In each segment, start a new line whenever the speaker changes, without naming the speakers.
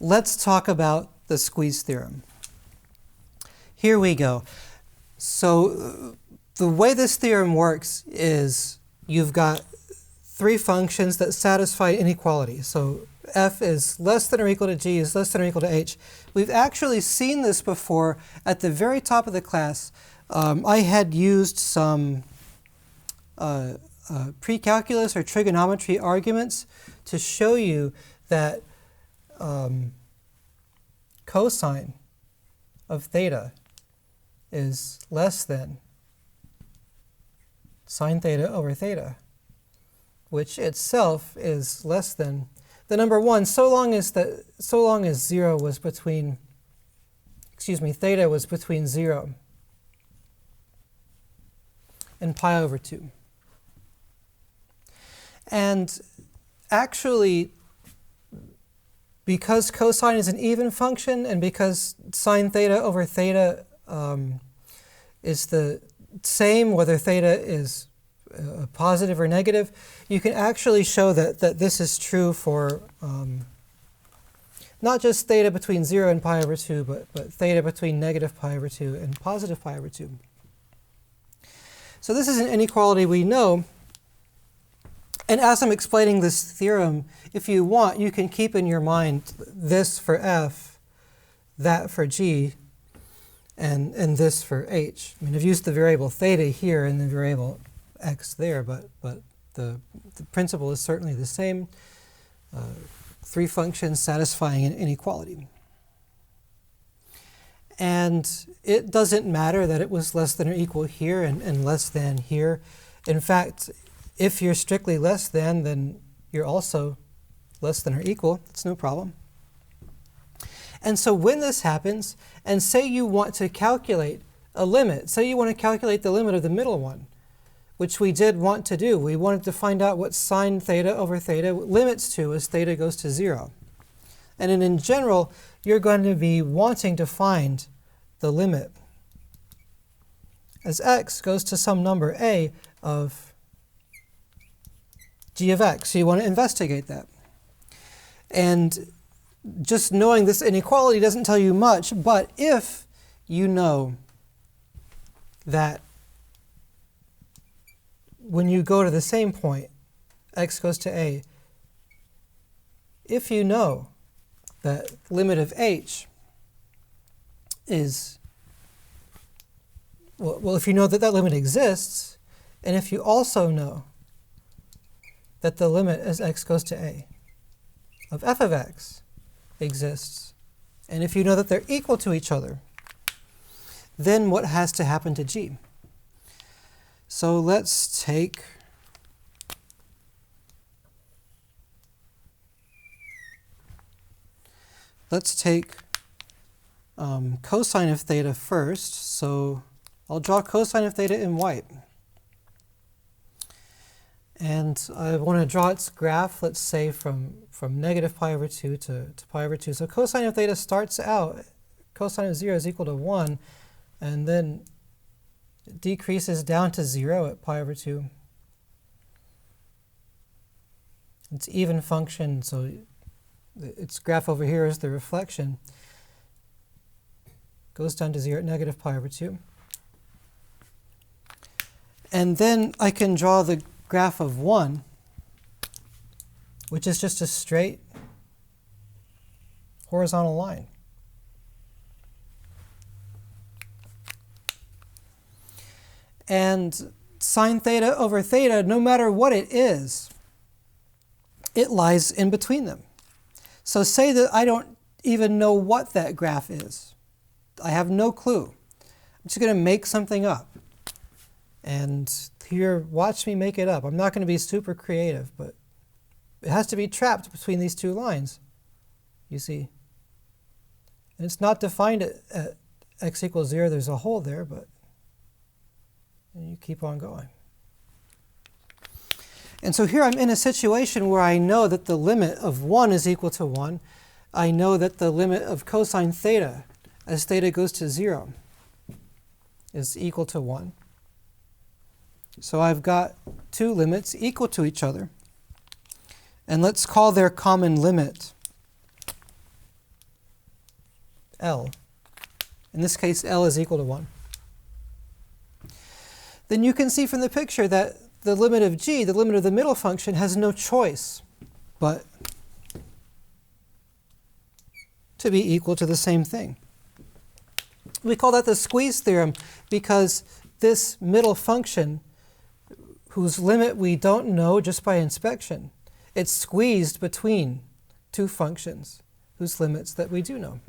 let's talk about the squeeze theorem. Here we go. So the way this theorem works is you've got three functions that satisfy inequality. So f is less than or equal to g is less than or equal to h. We've actually seen this before at the very top of the class. I had used some pre-calculus or trigonometry arguments to show you that cosine of theta is less than sine theta over theta, which itself is less than the number 1 so long as 0 was between, theta was between 0 and pi over 2. And actually, because cosine is an even function and because sine theta over theta is the same whether theta is positive or negative, you can actually show that this is true for not just theta between 0 and pi over 2, but theta between negative pi over 2 and positive pi over 2. So this is an inequality we know. And as I'm explaining this theorem, if you want, you can keep in your mind this for f, that for g, and this for h. I mean, I've used the variable theta here and the variable x there, but the principle is certainly the same. Three functions satisfying an inequality. And it doesn't matter that it was less than or equal here and less than here. In fact, if you're strictly less than, then you're also less than or equal. It's no problem. And so when this happens, and say you want to calculate a limit, say you want to calculate the limit of the middle one, which we did want to do. We wanted to find out what sine theta over theta limits to as theta goes to 0. And in general, you're going to be wanting to find the limit as x goes to some number a of g of x. So you want to investigate that. And just knowing this inequality doesn't tell you much, but if you know that when you go to the same point, x goes to a, if you know that limit of h is, well, if you know that that limit exists, and if you also know that the limit as x goes to a of f of x exists, and if you know that they're equal to each other, then what has to happen to g? So let's take cosine of theta first. So I'll draw cosine of theta in white. And I want to draw its graph, let's say, from negative pi over 2 to pi over 2. So cosine of theta starts out, cosine of 0 is equal to 1, and then it decreases down to 0 at pi over 2. It's even function, so its graph over here is the reflection. Goes down to 0 at negative pi over 2. And then I can draw the graph of 1, which is just a straight horizontal line. And sine theta over theta, no matter what it is, it lies in between them. So say that I don't even know what that graph is. I have no clue. I'm just going to make something up. And here, watch me make it up. I'm not going to be super creative, but it has to be trapped between these two lines, you see. And it's not defined at x equals 0. There's a hole there, but and you keep on going. And so here I'm in a situation where I know that the limit of 1 is equal to 1. I know that the limit of cosine theta as theta goes to 0 is equal to 1. So I've got two limits equal to each other. And let's call their common limit L. In this case, L is equal to 1. Then you can see from the picture that the limit of g, the limit of the middle function, has no choice but to be equal to the same thing. We call that the squeeze theorem because this middle function, whose limit we don't know just by inspection, it's squeezed between two functions whose limits that we do know.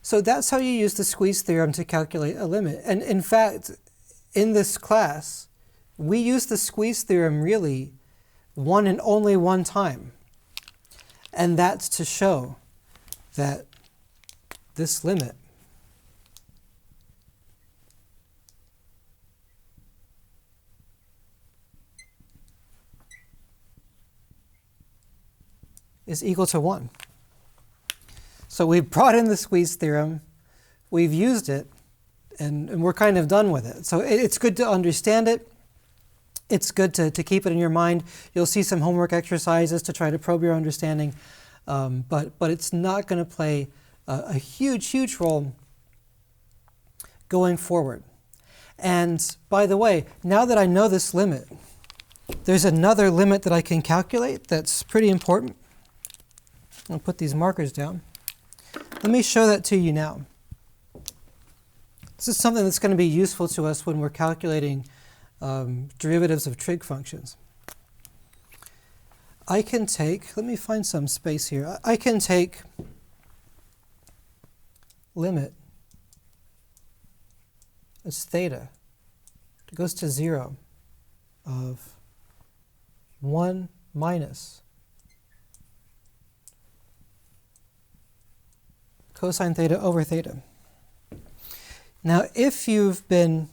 So that's how you use the squeeze theorem to calculate a limit. And in fact, in this class, we use the squeeze theorem really one and only one time. And that's to show that this limit is equal to 1. So we've brought in the squeeze theorem, we've used it, and we're kind of done with it. So it's good to understand it. It's good to keep it in your mind. You'll see some homework exercises to try to probe your understanding, but it's not going to play a huge role going forward. And by the way, now that I know this limit, there's another limit that I can calculate that's pretty important. I'll put these markers down. Let me show that to you now. This is something that's going to be useful to us when we're calculating derivatives of trig functions. I can take, let me find some space here. I can take limit as theta. It goes to 0 of 1 minus cosine theta over theta. Now, if you've been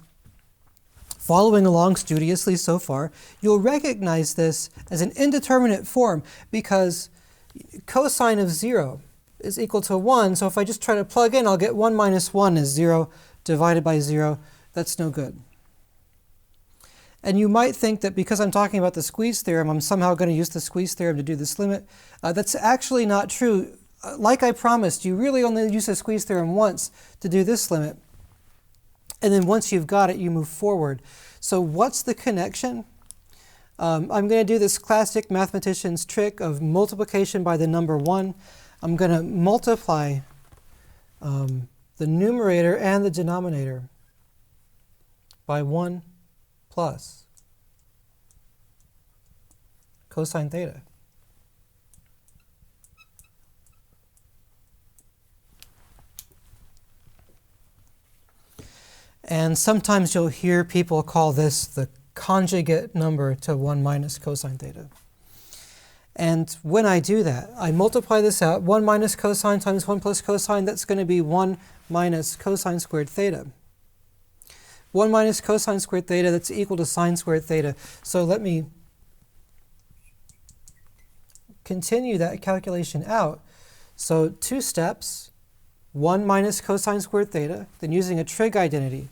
following along studiously so far, you'll recognize this as an indeterminate form because cosine of 0 is equal to 1. So if I just try to plug in, I'll get 1 minus 1 is 0 divided by 0. That's no good. And you might think that because I'm talking about the squeeze theorem, I'm somehow going to use the squeeze theorem to do this limit. That's actually not true. Like I promised, you really only use the squeeze theorem once to do this limit. And then once you've got it, you move forward. So what's the connection? I'm going to do this classic mathematician's trick of multiplication by the number 1. I'm going to multiply the numerator and the denominator by 1 plus cosine theta. And sometimes you'll hear people call this the conjugate number to 1 minus cosine theta. And when I do that, I multiply this out. 1 minus cosine times 1 plus cosine, that's going to be 1 minus cosine squared theta. 1 minus cosine squared theta, that's equal to sine squared theta. So let me continue that calculation out. So 2 steps, 1 minus cosine squared theta, then using a trig identity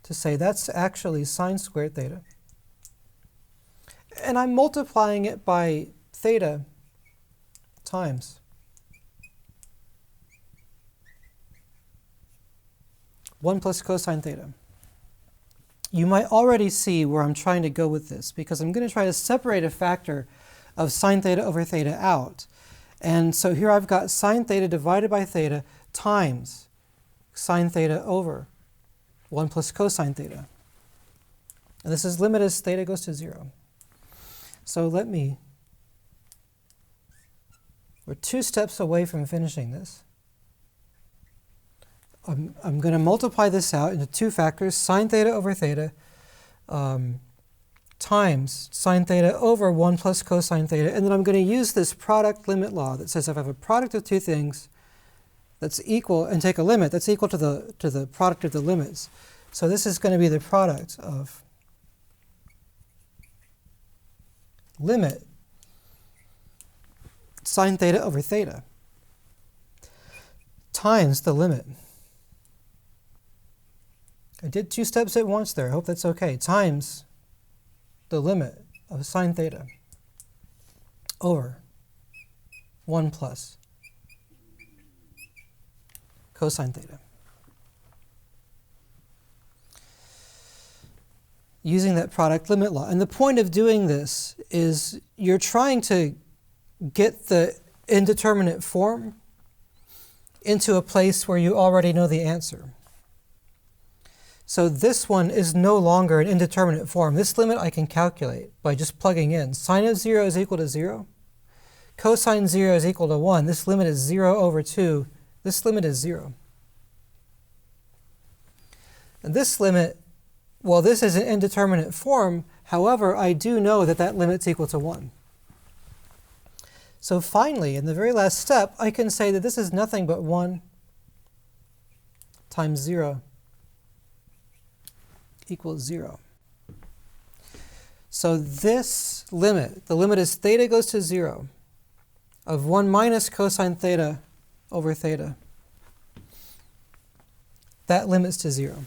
to say that's actually sine squared theta. And I'm multiplying it by theta times 1 plus cosine theta. You might already see where I'm trying to go with this, because I'm going to try to separate a factor of sine theta over theta out. And so here I've got sine theta divided by theta times sine theta over 1 plus cosine theta. And this is limit as theta goes to 0. So we're 2 steps away from finishing this. I'm going to multiply this out into 2 factors, sine theta over theta times sine theta over 1 plus cosine theta. And then I'm going to use this product limit law that says if I have a product of 2 things that's equal, and take a limit, that's equal to the product of the limits. So this is going to be the product of limit sine theta over theta times the limit. I did 2 steps at once there. I hope that's okay. Times the limit of sine theta over 1 plus cosine theta. Using that product limit law. And the point of doing this is you're trying to get the indeterminate form into a place where you already know the answer. So this one is no longer an indeterminate form. This limit I can calculate by just plugging in. Sine of 0 is equal to 0. Cosine 0 is equal to 1. This limit is 0 over 2. This limit is 0. And this limit, well, this is an indeterminate form. However, I do know that that limit's equal to 1. So finally, in the very last step, I can say that this is nothing but 1 times 0 equals 0. So this limit, the limit is theta goes to 0, of 1 minus cosine theta over theta. That limits to 0.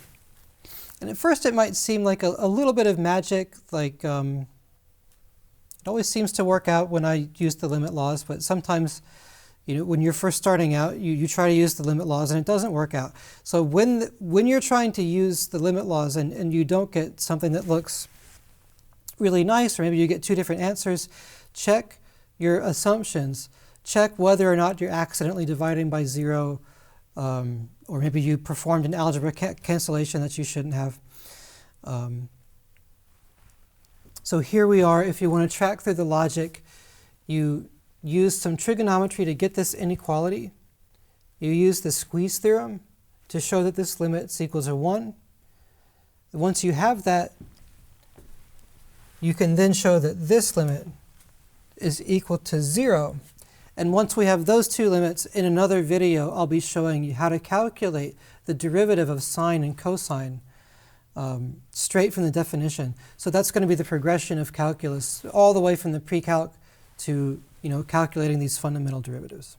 And at first it might seem like a little bit of magic, like it always seems to work out when I use the limit laws, but sometimes, when you're first starting out, you try to use the limit laws and it doesn't work out. So when you're trying to use the limit laws and you don't get something that looks really nice, or maybe you get two different answers, check your assumptions. Check whether or not you're accidentally dividing by 0, or maybe you performed an algebra cancellation that you shouldn't have. So here we are. If you want to track through the logic, you use some trigonometry to get this inequality. You use the squeeze theorem to show that this limit equals to 1. Once you have that, you can then show that this limit is equal to 0. And once we have those two limits, in another video, I'll be showing you how to calculate the derivative of sine and cosine straight from the definition. So that's going to be the progression of calculus all the way from the pre-calc to calculating these fundamental derivatives.